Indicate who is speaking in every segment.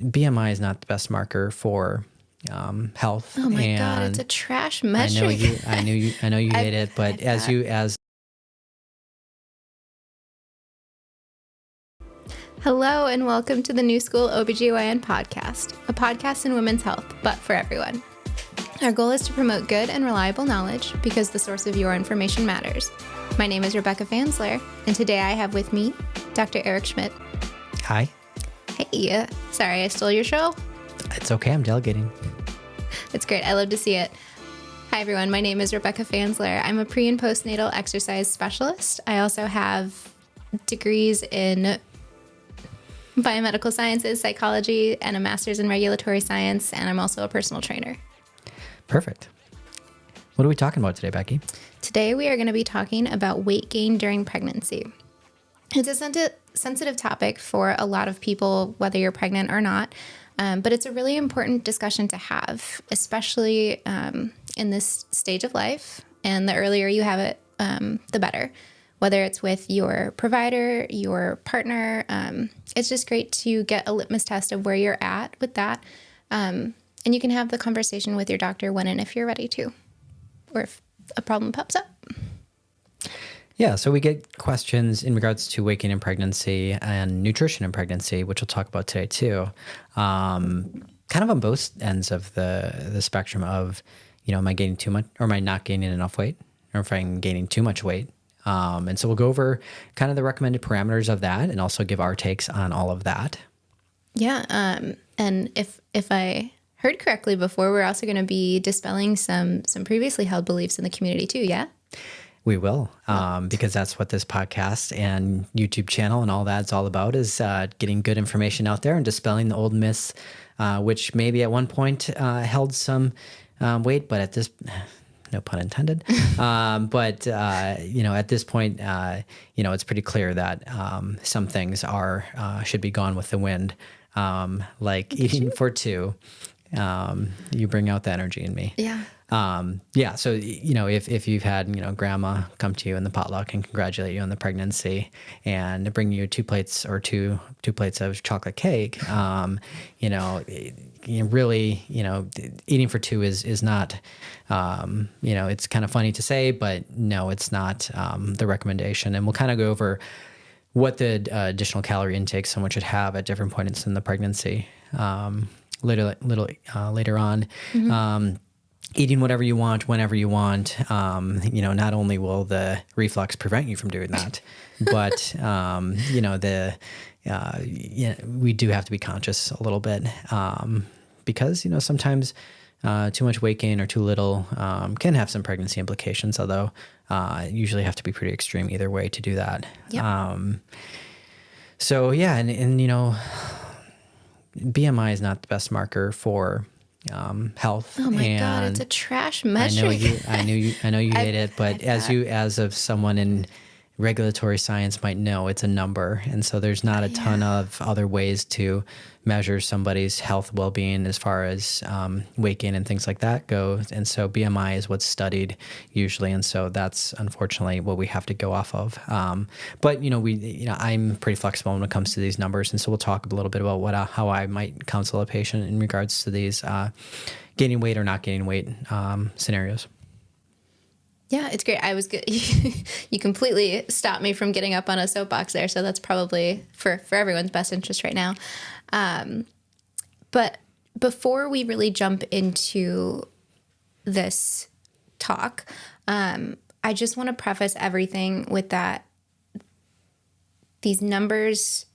Speaker 1: BMI is not the best marker for health.
Speaker 2: Oh my God, it's a trash metric.
Speaker 1: I know you hate it, but
Speaker 2: Hello and welcome to the New School OBGYN podcast, a podcast in women's health, but for everyone. Our goal is to promote good and reliable knowledge because the source of your information matters. My name is Rebecca Fansler, and today I have with me Dr. Eric Schmidt.
Speaker 1: Hi.
Speaker 2: Hey, sorry I stole your show.
Speaker 1: It's okay, I'm delegating.
Speaker 2: It's great. I love to see it. Hi, everyone. My name is Rebecca Fansler. I'm a pre- and post-natal exercise specialist. I also have degrees in biomedical sciences, psychology, and a master's in regulatory science, and I'm also a personal trainer.
Speaker 1: Perfect. What are we talking about today, Becky?
Speaker 2: Today, we are going to be talking about weight gain during pregnancy. It's a sensitive topic for a lot of people, whether you're pregnant or not. But it's a really important discussion to have, especially in this stage of life. And the earlier you have it, the better. Whether it's with your provider, your partner, it's just great to get a litmus test of where you're at with that. And you can have the conversation with your doctor when and if you're ready to, or if a problem pops up.
Speaker 1: Yeah, so we get questions in regards to weight gain in pregnancy and nutrition in pregnancy, which we'll talk about today too. Kind of on both ends of the spectrum of, am I gaining too much or am I not gaining enough weight, or if I'm gaining too much weight. And so we'll go over kind of the recommended parameters of that and also give our takes on all of that. Yeah.
Speaker 2: And if I heard correctly before, we're also going to be dispelling some previously held beliefs in the community too. Yeah.
Speaker 1: We will, because that's what this podcast and YouTube channel and all that's all about, is getting good information out there and dispelling the old myths, which maybe at one point held some weight, but at this, no pun intended, but at this point, it's pretty clear that some things should be gone with the wind, like eating for two. You bring out the energy in me.
Speaker 2: Yeah.
Speaker 1: So, if you've had, grandma come to you in the potluck and congratulate you on the pregnancy and bring you two plates of chocolate cake, really, eating for two is not, it's kind of funny to say, but no, it's not the recommendation. And we'll kind of go over what the additional calorie intake someone should have at different points in the pregnancy later on. Mm-hmm. Eating whatever you want, whenever you want. Not only will the reflux prevent you from doing that, but we do have to be conscious a little bit because sometimes too much weight gain or too little can have some pregnancy implications. Although usually have to be pretty extreme either way to do that.
Speaker 2: Yep.
Speaker 1: BMI is not the best marker for health.
Speaker 2: Oh my God, it's a trash metric.
Speaker 1: I know you hate it, but as of someone in regulatory science might know, it's a number. And so there's not a ton of other ways to measure somebody's health well-being as far as weight gain and things like that goes. And so BMI is what's studied usually. And so that's unfortunately what we have to go off of. But I'm pretty flexible when it comes to these numbers. And so we'll talk a little bit about how I might counsel a patient in regards to these gaining weight or not gaining weight scenarios.
Speaker 2: Yeah, it's great. I was good. You completely stopped me from getting up on a soapbox there. So that's probably for everyone's best interest right now. But before we really jump into this talk, I just want to preface everything with that these numbers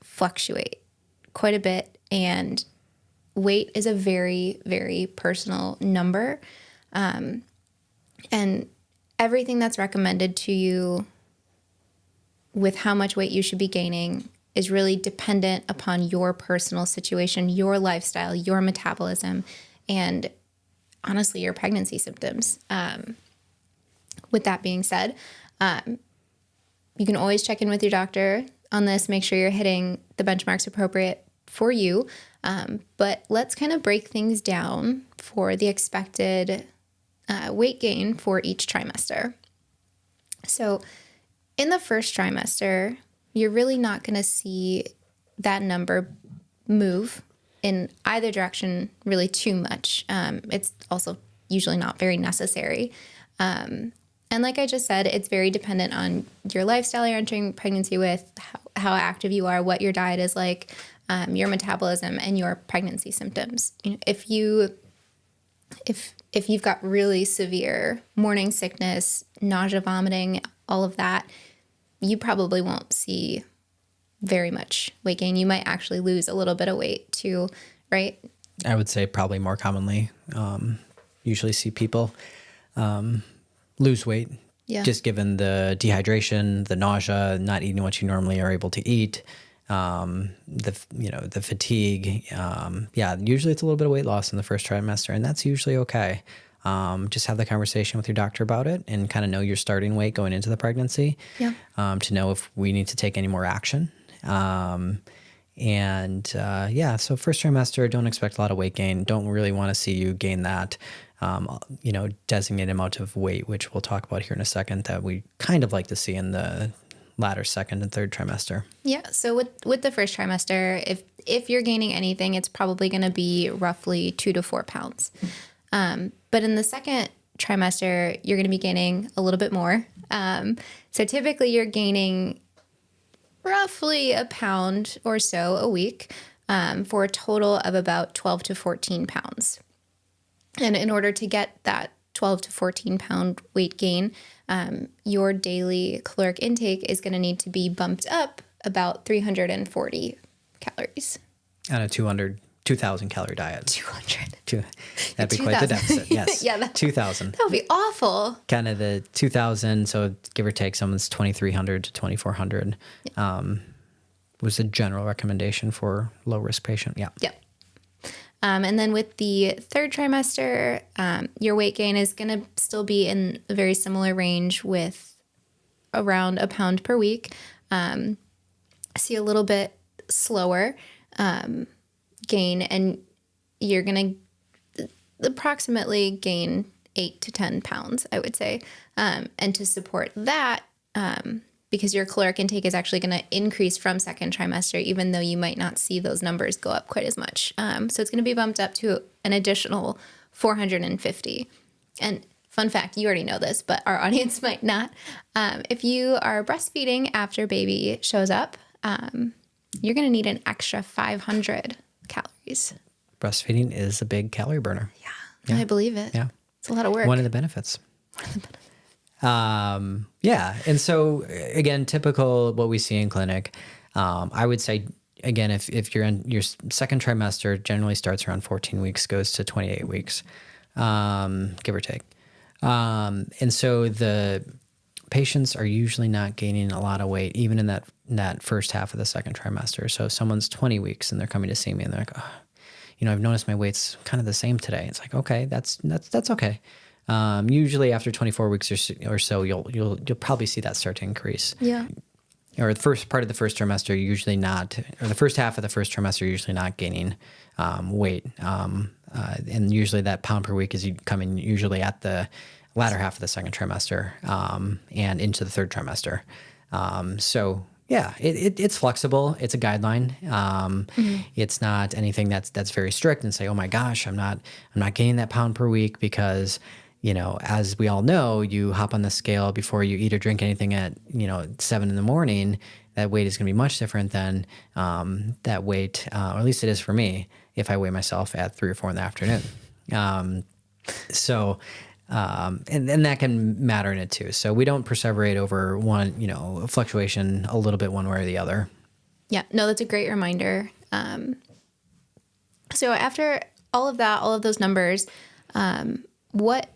Speaker 2: fluctuate quite a bit, and weight is a very, very personal number. And everything that's recommended to you with how much weight you should be gaining is really dependent upon your personal situation, your lifestyle, your metabolism, and honestly, your pregnancy symptoms. With that being said, you can always check in with your doctor on this, make sure you're hitting the benchmarks appropriate for you. But let's kind of break things down for the expected weight gain for each trimester. So in the first trimester, you're really not going to see that number move in either direction really too much. It's also usually not very necessary. And like I just said, it's very dependent on your lifestyle you're entering pregnancy with, how active you are, what your diet is like, your metabolism, and your pregnancy symptoms. You know, if you've got really severe morning sickness, nausea, vomiting, all of that, you probably won't see very much weight gain. You might actually lose a little bit of weight too, right?
Speaker 1: I would say probably more commonly, usually see people lose weight, just given the dehydration, the nausea, not eating what you normally are able to eat, the fatigue. Usually it's a little bit of weight loss in the first trimester, and that's usually okay. Just have the conversation with your doctor about it and kind of know your starting weight going into the pregnancy, to know if we need to take any more action. So first trimester, don't expect a lot of weight gain. Don't really want to see you gain that, designated amount of weight, which we'll talk about here in a second, that we kind of like to see in the latter second and third trimester. Yeah.
Speaker 2: So with the first trimester, if you're gaining anything, it's probably going to be roughly 2 to 4 pounds. But in the second trimester, you're going to be gaining a little bit more. So typically you're gaining roughly a pound or so a week, for a total of about 12 to 14 pounds. And in order to get that 12 to 14 pound weight gain, your daily caloric intake is going to need to be bumped up about 340 calories.
Speaker 1: On a 2,000 calorie diet.
Speaker 2: 200.
Speaker 1: That'd be quite the deficit. Yes.
Speaker 2: Yeah.
Speaker 1: 2,000.
Speaker 2: That would be awful.
Speaker 1: Kind of the 2,000. So give or take, someone's 2,300 to 2,400 was the general recommendation for low risk patient. Yeah.
Speaker 2: Yep. And then with the third trimester, your weight gain is going to still be in a very similar range with around a pound per week. See a little bit slower gain, and you're going to approximately gain 8 to 10 pounds, I would say. And to support that, because your caloric intake is actually going to increase from second trimester, even though you might not see those numbers go up quite as much. So it's going to be bumped up to an additional 450. And fun fact, you already know this, but our audience might not. If you are breastfeeding after baby shows up, you're going to need an extra 500 calories.
Speaker 1: Breastfeeding is a big calorie burner.
Speaker 2: Yeah, I believe it.
Speaker 1: Yeah.
Speaker 2: It's a lot of work.
Speaker 1: One of the benefits. And so again, typical what we see in clinic, I would say, again, if you're in your second trimester, generally starts around 14 weeks, goes to 28 weeks, give or take. And so the patients are usually not gaining a lot of weight, even in that first half of the second trimester. So if someone's 20 weeks and they're coming to see me and they're like, oh, I've noticed my weight's kind of the same today. It's like, okay, that's okay. Usually after 24 weeks or so, you'll probably see that start to increase.
Speaker 2: Yeah.
Speaker 1: Or the first part of the first trimester, usually not, or the first half of the first trimester, usually not gaining weight. And usually that pound per week is coming usually at the latter half of the second trimester and into the third trimester. So yeah, it's flexible. It's a guideline. It's not anything that's very strict and say, oh my gosh, I'm not gaining that pound per week because, as we all know, you hop on the scale before you eat or drink anything at, 7 a.m. That weight is going to be much different than that weight, or at least it is for me, if I weigh myself at 3 or 4 in the afternoon. And that can matter in it too. So we don't perseverate over one, fluctuation a little bit one way or the other.
Speaker 2: Yeah, no, that's a great reminder. So after all of that, all of those numbers, what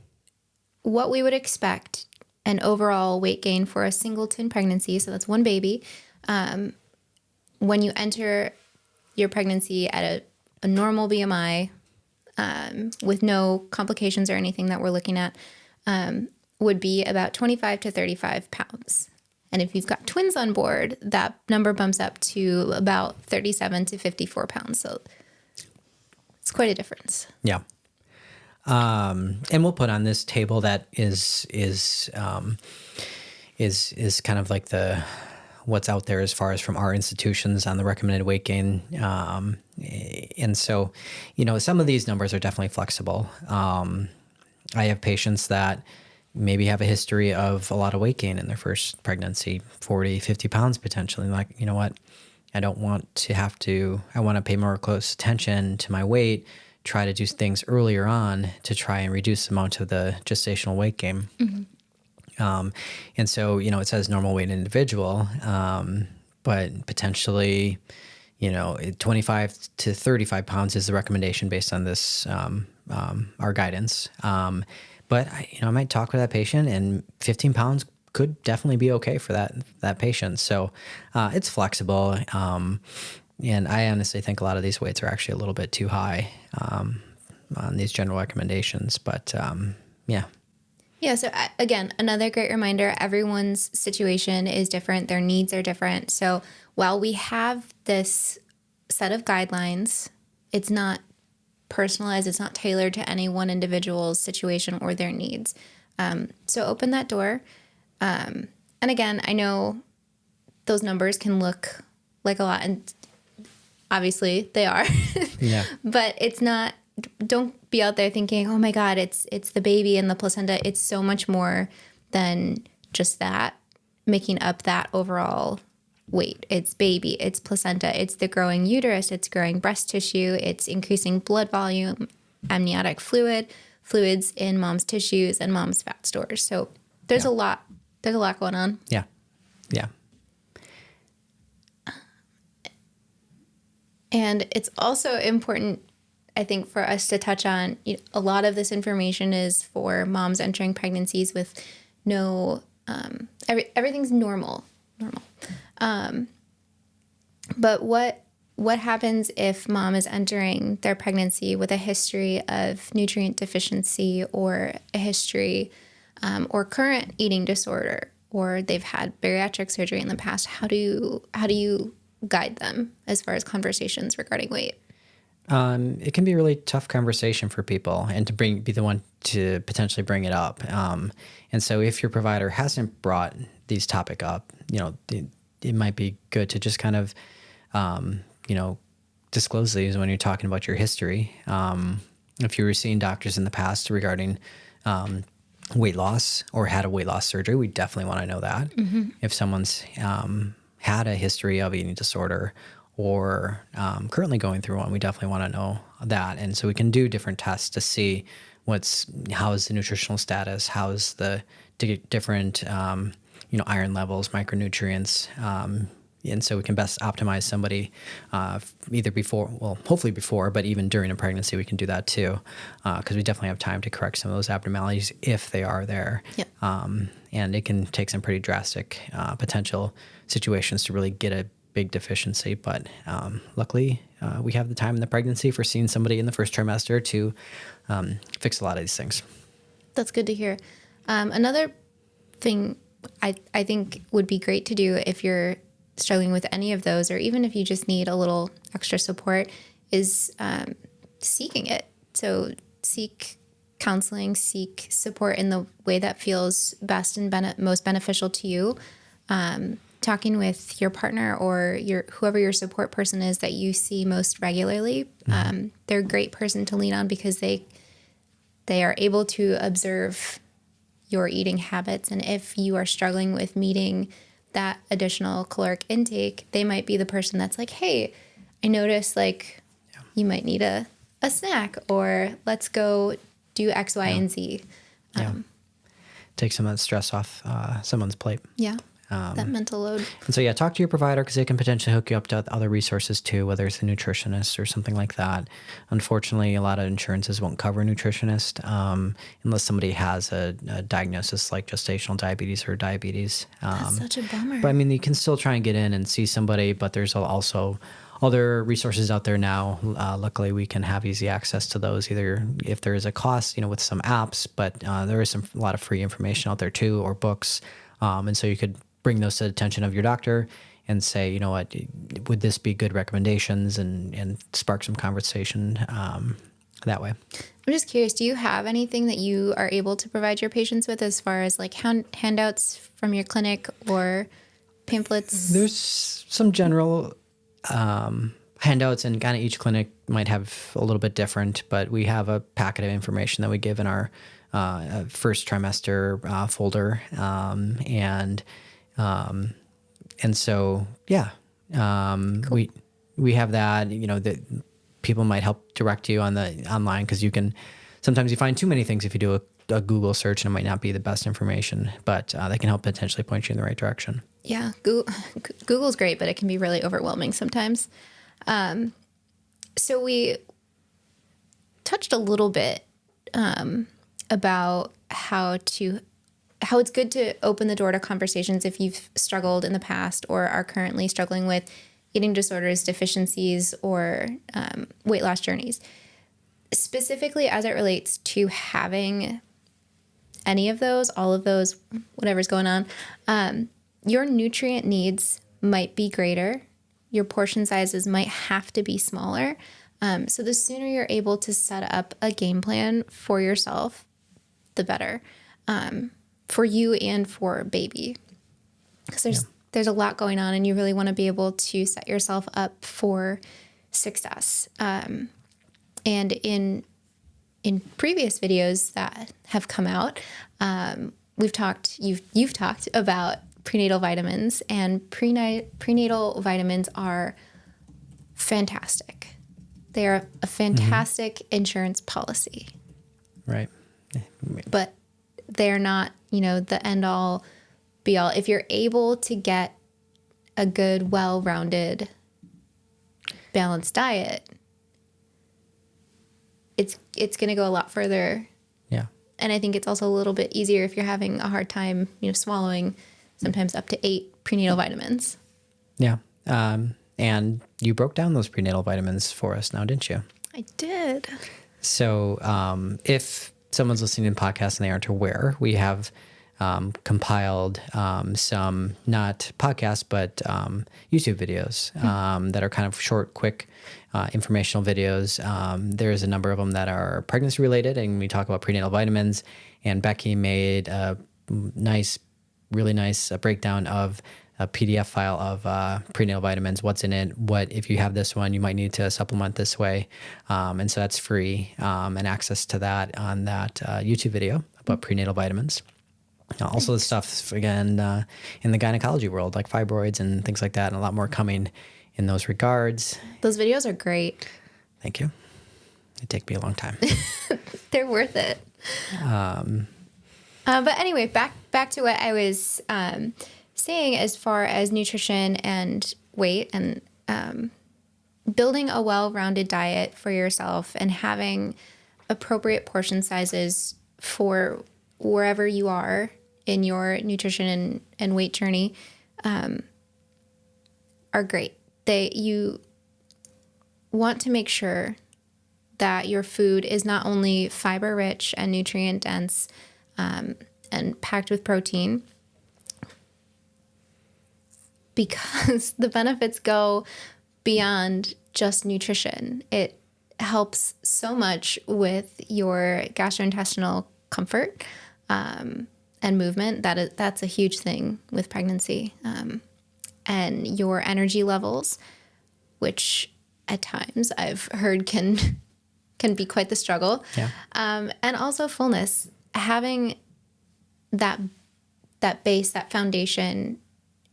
Speaker 2: we would expect an overall weight gain for a singleton pregnancy, so that's one baby, when you enter your pregnancy at a normal BMI, with no complications or anything that we're looking at, would be about 25 to 35 pounds. And if you've got twins on board, that number bumps up to about 37 to 54 pounds. So it's quite a difference.
Speaker 1: Yeah. And we'll put on this table that is kind of like the what's out there as far as from our institutions on the recommended weight gain. And so, some of these numbers are definitely flexible. I have patients that maybe have a history of a lot of weight gain in their first pregnancy, 40, 50 pounds potentially. Like, you know what? I don't want to I want to pay more close attention to my weight, try to do things earlier on to try and reduce the amount of the gestational weight gain. And so, it says normal weight individual, but potentially, 25 to 35 pounds is the recommendation based on this, our guidance. But I might talk with that patient, and 15 pounds could definitely be okay for that patient. So it's flexible. And I honestly think a lot of these weights are actually a little bit too high on these general recommendations. But yeah.
Speaker 2: Yeah. So again, another great reminder, everyone's situation is different. Their needs are different. So while we have this set of guidelines, it's not personalized. It's not tailored to any one individual's situation or their needs. So open that door. And again, I know those numbers can look like a lot, and obviously they are,
Speaker 1: Yeah.
Speaker 2: but it's not, don't be out there thinking, oh my God, it's the baby and the placenta. It's so much more than just that, making up that overall weight. It's baby, it's placenta, it's the growing uterus, it's growing breast tissue, it's increasing blood volume, amniotic fluids in mom's tissues and mom's fat stores. So there's a lot going on.
Speaker 1: Yeah. Yeah.
Speaker 2: And it's also important, I think, for us to touch on, a lot of this information is for moms entering pregnancies with no, everything's normal. But what happens if mom is entering their pregnancy with a history of nutrient deficiency, or a history or current eating disorder, or they've had bariatric surgery in the past? How do you guide them as far as conversations regarding weight?
Speaker 1: It can be a really tough conversation for people, and to be the one to potentially bring it up. And so if your provider hasn't brought these topic up, it might be good to just kind of, disclose these when you're talking about your history. If you were seeing doctors in the past regarding weight loss or had a weight loss surgery, we definitely want to know that. Mm-hmm. If someone's had a history of eating disorder or currently going through one, we definitely want to know that. And so we can do different tests to see how is the nutritional status, how is the different, iron levels, micronutrients. And so we can best optimize somebody either hopefully before, but even during a pregnancy, we can do that too. Because we definitely have time to correct some of those abnormalities if they are there.
Speaker 2: Yep.
Speaker 1: And it can take some pretty drastic potential situations to really get a big deficiency. But luckily, we have the time in the pregnancy for seeing somebody in the first trimester to fix a lot of these things.
Speaker 2: That's good to hear. Another thing I think would be great to do if you're struggling with any of those, or even if you just need a little extra support, is seeking it. So seek counseling, seek support in the way that feels best and most beneficial to you. Talking with your partner or whoever your support person is that you see most regularly. They're a great person to lean on because they are able to observe your eating habits. And if you are struggling with meeting that additional caloric intake, they might be the person that's like, hey, I noticed you might need a snack, or let's go do X, Y, and Z.
Speaker 1: Take some of that stress off someone's plate.
Speaker 2: Yeah. That mental load.
Speaker 1: And so, talk to your provider because they can potentially hook you up to other resources too, whether it's a nutritionist or something like that. Unfortunately, a lot of insurances won't cover a nutritionist unless somebody has a diagnosis like gestational diabetes or diabetes.
Speaker 2: That's such a bummer.
Speaker 1: But I mean, you can still try and get in and see somebody, but there's also other resources out there now. Luckily, we can have easy access to those, either if there is a cost, with some apps, but there is a lot of free information out there too, or books. And so you could bring those to the attention of your doctor and say, you know what, would this be good recommendations, and spark some conversation that way.
Speaker 2: I'm just curious, do you have anything that you are able to provide your patients with as far as handouts from your clinic or pamphlets?
Speaker 1: There's some general handouts, and kind of each clinic might have a little bit different, but we have a packet of information that we give in our first trimester folder. And so, yeah, cool. we have that, that people might help direct you on the online, because sometimes you find too many things if you do a Google search, and it might not be the best information, but they can help potentially point you in the right direction.
Speaker 2: Yeah, Google's great, but it can be really overwhelming sometimes. So we touched a little bit about how it's good to open the door to conversations if you've struggled in the past or are currently struggling with eating disorders, deficiencies, or weight loss journeys. Specifically as it relates to having any of those, all of those, whatever's going on, your nutrient needs might be greater. Your portion sizes might have to be smaller. So the sooner you're able to set up a game plan for yourself, the better, for you and for baby. Because there's a lot going on, and you really want to be able to set yourself up for success. And in previous videos that have come out, you've talked about prenatal vitamins, and prenatal vitamins are fantastic. They are a fantastic insurance policy.
Speaker 1: Right.
Speaker 2: But they're not, the end all be all. If you're able to get a good, well-rounded, balanced diet, it's going to go a lot further.
Speaker 1: Yeah.
Speaker 2: And I think it's also a little bit easier if you're having a hard time, swallowing sometimes up to 8 prenatal vitamins.
Speaker 1: Yeah. And you broke down those prenatal vitamins for us now, didn't you?
Speaker 2: I did.
Speaker 1: So if someone's listening to the podcast and they aren't aware, we have compiled some, not podcasts, but YouTube videos that are kind of short, quick, informational videos. There's a number of them that are pregnancy related, and we talk about prenatal vitamins. And Becky made a really nice breakdown of a PDF file of prenatal vitamins, what's in it, what if you have this one, you might need to supplement this way. And so that's free, and access to that on that YouTube video about prenatal vitamins. Also the stuff, again, in the gynecology world, like fibroids and things like that, and a lot more coming in those regards.
Speaker 2: Those videos are great.
Speaker 1: Thank you. It'd take me a long time.
Speaker 2: They're worth it. But anyway, back to what I was saying as far as nutrition and weight, and building a well-rounded diet for yourself and having appropriate portion sizes for wherever you are in your nutrition and weight journey are great. You want to make sure that your food is not only fiber rich and nutrient dense and packed with protein, because the benefits go beyond just nutrition. It helps so much with your gastrointestinal comfort and movement. That's a huge thing with pregnancy. And your energy levels, which at times I've heard can be quite the struggle.
Speaker 1: Yeah.
Speaker 2: And also fullness. Having that base, that foundation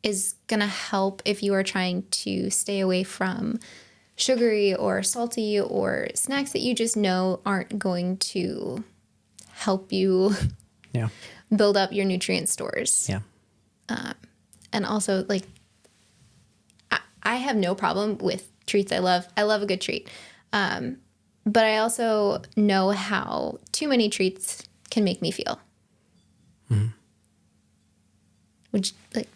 Speaker 2: is going to help if you are trying to stay away from sugary or salty or snacks that you just know aren't going to help you build up your nutrient stores.
Speaker 1: Yeah.
Speaker 2: And also, like, I have no problem with treats. I love a good treat. But I also know how too many treats can make me feel.
Speaker 1: Mm-hmm.
Speaker 2: Which, like,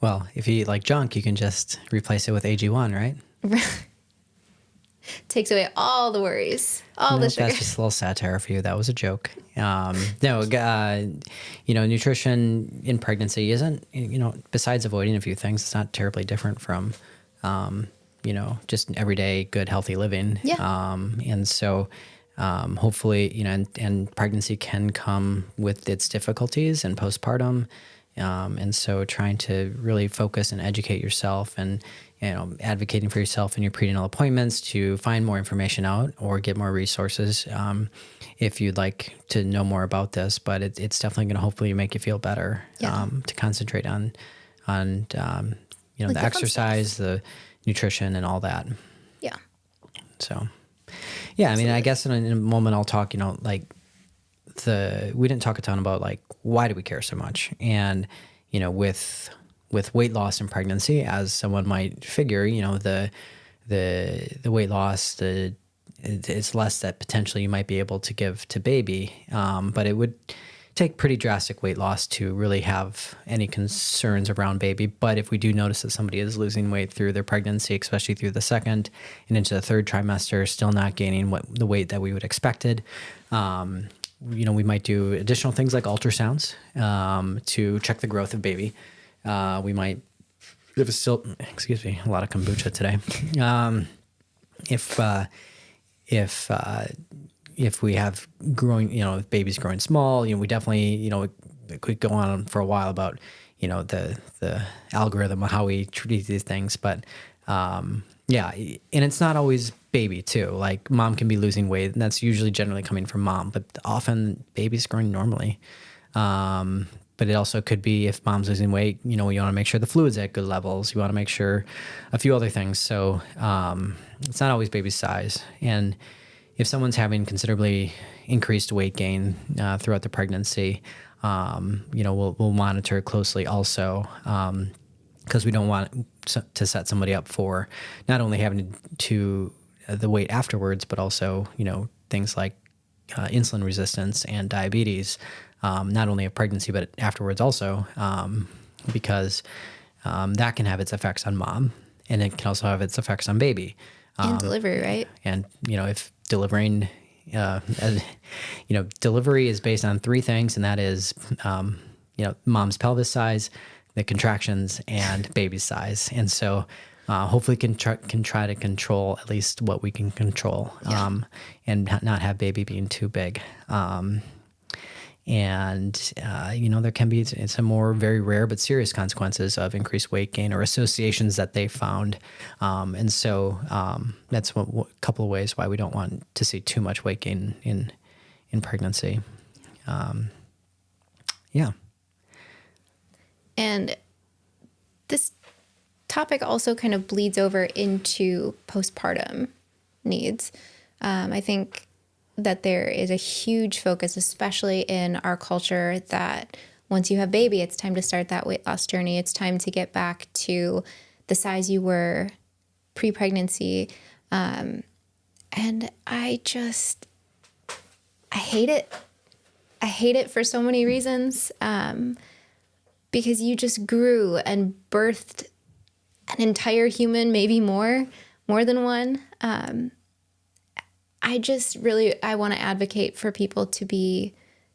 Speaker 1: well, if you eat like junk, you can just replace it with AG1, right?
Speaker 2: Takes away all the worries, the sugar.
Speaker 1: That's just a little satire for you. That was a joke. Nutrition in pregnancy isn't, besides avoiding a few things, it's not terribly different from, just everyday good, healthy living.
Speaker 2: Yeah.
Speaker 1: And so hopefully, and pregnancy can come with its difficulties, and postpartum And so trying to really focus and educate yourself and, advocating for yourself in your prenatal appointments to find more information out or get more resources if you'd like to know more about this. But it's definitely going to hopefully make you feel better to concentrate on like the
Speaker 2: the fun
Speaker 1: exercise, the nutrition, and all that.
Speaker 2: Yeah.
Speaker 1: So, yeah, I mean, I guess in a moment I'll talk, like we didn't talk a ton about like, why do we care so much? And, with weight loss and pregnancy, as someone might figure, the weight loss, it's less that potentially you might be able to give to baby. But it would take pretty drastic weight loss to really have any concerns around baby. But if we do notice that somebody is losing weight through their pregnancy, especially through the second and into the third trimester, still not gaining the weight that we would expected, we might do additional things like ultrasounds to check the growth of baby. We might, if it's still, excuse me, a lot of kombucha today. If we have growing, if baby's growing small, we definitely, it could go on for a while about, the algorithm of how we treat these things. But yeah, and it's not always baby too. Like mom can be losing weight, and that's usually generally coming from mom, but often baby's growing normally. But it also could be if mom's losing weight, you want to make sure the fluid's at good levels. You want to make sure a few other things. So it's not always baby's size. And if someone's having considerably increased weight gain throughout the pregnancy, we'll monitor closely also because we don't want to set somebody up for not only having to the weight afterwards, but also, things like insulin resistance and diabetes, not only of pregnancy, but afterwards also, because that can have its effects on mom, and it can also have its effects on baby.
Speaker 2: And delivery, right?
Speaker 1: And, if delivering, delivery is based on three things, and that is, mom's pelvis size, the contractions, and baby's size. And so hopefully can try to control at least what we can control, and not have baby being too big. There can be some more very rare but serious consequences of increased weight gain or associations that they found. And so that's a couple of ways why we don't want to see too much weight gain in pregnancy. Yeah.
Speaker 2: And this topic also kind of bleeds over into postpartum needs. I think that there is a huge focus, especially in our culture, that once you have baby, it's time to start that weight loss journey. It's time to get back to the size you were pre-pregnancy. And I hate it. I hate it for so many reasons, because you just grew and birthed an entire human, maybe more than one. I want to advocate for people to be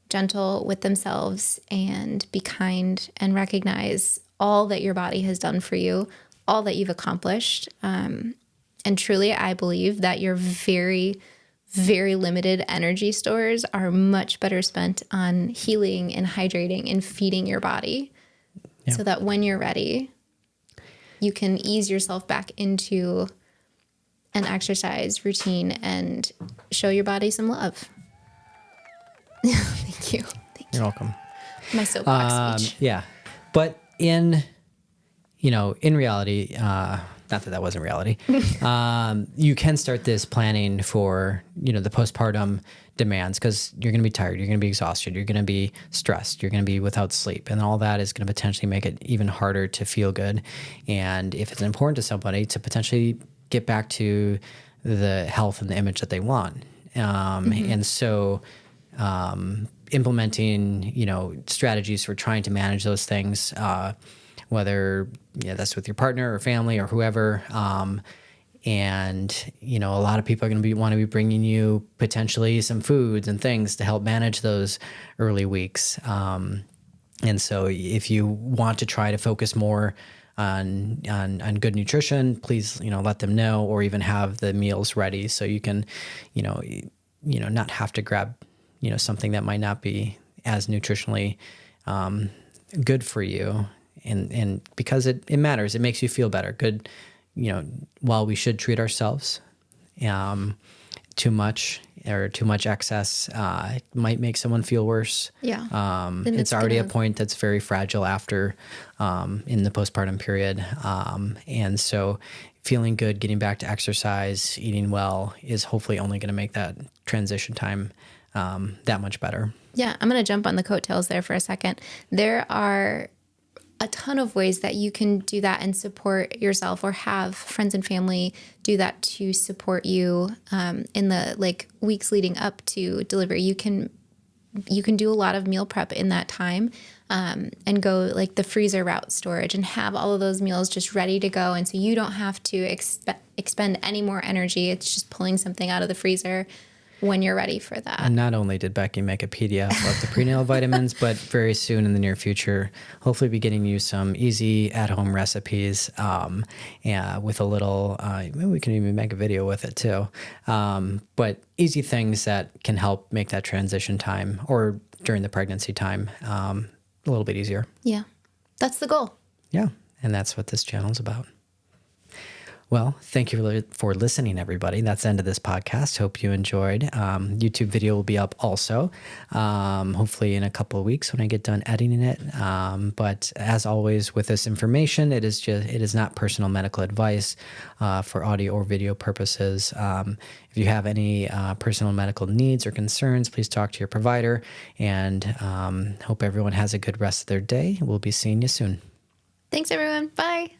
Speaker 2: gentle with themselves and be kind and recognize all that your body has done for you, all that you've accomplished. And truly, I believe that your very, very limited energy stores are much better spent on healing and hydrating and feeding your body, so that when you're ready, you can ease yourself back into an exercise routine and show your body some love. Thank you.
Speaker 1: You're welcome.
Speaker 2: My soapbox speech.
Speaker 1: Yeah. But in reality, not that wasn't reality, you can start this planning for, the postpartum demands, because you're going to be tired, you're going to be exhausted, you're going to be stressed, you're going to be without sleep, and all that is going to potentially make it even harder to feel good. And if it's important to somebody to potentially get back to the health and the image that they want. And so implementing, strategies for trying to manage those things, whether that's with your partner or family or whoever. And a lot of people are going to want to be bringing you potentially some foods and things to help manage those early weeks. And so if you want to try to focus more on good nutrition, please, let them know, or even have the meals ready so you can, not have to grab, something that might not be as nutritionally good for you, and because it matters, it makes you feel better. Good, while we should treat ourselves, too much excess might make someone feel worse.
Speaker 2: Yeah.
Speaker 1: It's already a point that's very fragile after in the postpartum period. And so feeling good, getting back to exercise, eating well is hopefully only going to make that transition time that much better.
Speaker 2: Yeah, I'm going to jump on the coattails there for a second. There are a ton of ways that you can do that and support yourself, or have friends and family do that to support you in the weeks leading up to delivery. You can do a lot of meal prep in that time and go the freezer route storage and have all of those meals just ready to go. And so you don't have to expend any more energy. It's just pulling something out of the freezer when you're ready for that.
Speaker 1: And not only did Becky make a PDF of the prenatal vitamins, but very soon in the near future, hopefully be getting you some easy at-home recipes with a little, maybe we can even make a video with it too. But easy things that can help make that transition time or during the pregnancy time a little bit easier.
Speaker 2: Yeah, that's the goal.
Speaker 1: Yeah, and that's what this channel is about. Well, thank you for listening, everybody. That's the end of this podcast. Hope you enjoyed. YouTube video will be up also, hopefully in a couple of weeks when I get done editing it. But as always with this information, it is not personal medical advice for audio or video purposes. If you have any personal medical needs or concerns, please talk to your provider, and hope everyone has a good rest of their day. We'll be seeing you soon.
Speaker 2: Thanks, everyone. Bye.